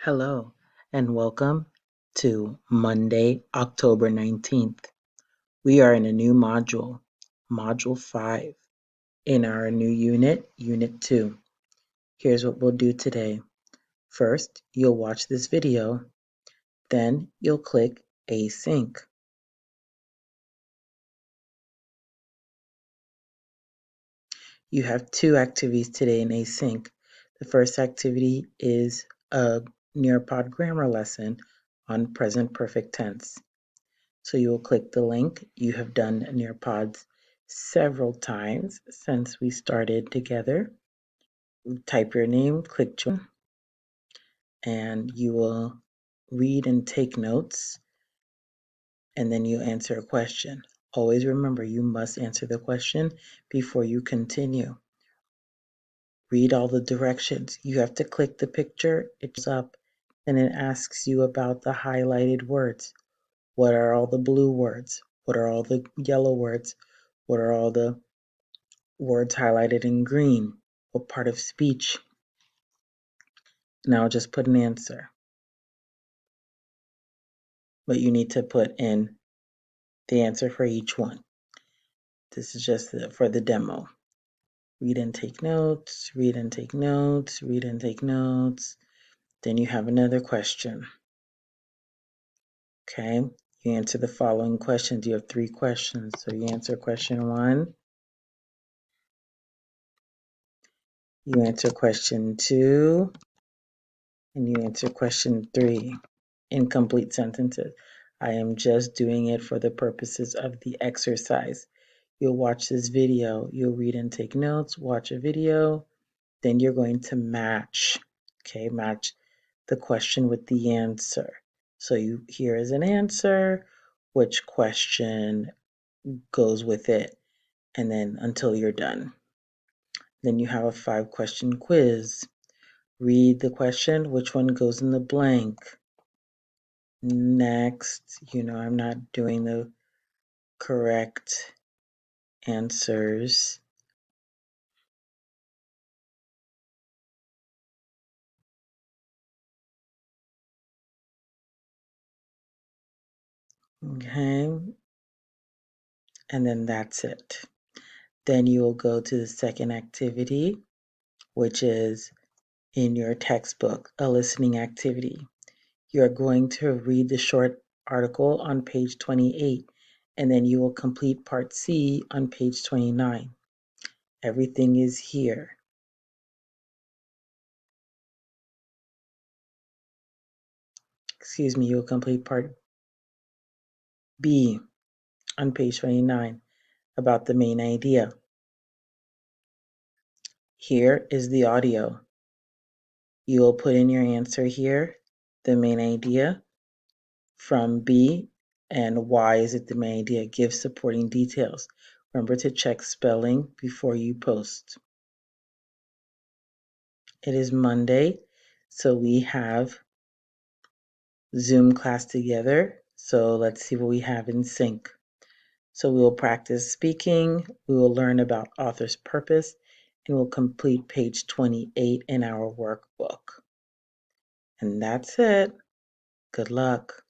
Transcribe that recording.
Hello, and welcome to Monday, October 19th. We are in a new module, Module 5, in our new unit, Unit 2. Here's what we'll do today. First, you'll watch this video, then you'll click Async. You have two activities today in Async. The first activity is a Nearpod grammar lesson on present perfect tense. So you will click the link. You have done Nearpods several times since we started together. Type your name, click join, and you will read and take notes, and then you answer a question. Always remember, you must answer the question before you continue. Read all the directions. You have to click the picture, it goes up, and it asks you about the highlighted words. What are all the blue words? What are all the yellow words? What are all the words highlighted in green? What part of speech? Now just put an answer. But you need to put in the answer for each one. This is just for the demo. Read and take notes, read and take notes, read and take notes. Then you have another question. Okay, you answer the following questions. You have 3 questions. So you answer question 1, you answer question 2, and you answer question 3. Incomplete sentences. I am just doing it for the purposes of the exercise. You'll watch this video, you'll read and take notes, watch a video, then you're going to match, okay, match the question with the answer. So here is an answer, which question goes with it, and then until you're done. Then you have a 5-question quiz. Read the question, which one goes in the blank? Next, I'm not doing the correct answers. Okay, and then that's it. Then you will go to the second activity, which is in your textbook, a listening activity. You're going to read the short article on page 28, and then you will complete part C on page 29. Everything is here. Excuse me, you'll complete part B on page 29 about the main idea. Here is the audio. You will put in your answer here, the main idea from B, and why is it the main idea? Give supporting details. Remember to check spelling before you post. It is Monday, so we have Zoom class together. So let's see what we have in sync. So we will practice speaking, we will learn about author's purpose, and we'll complete page 28 in our workbook. And that's it. Good luck.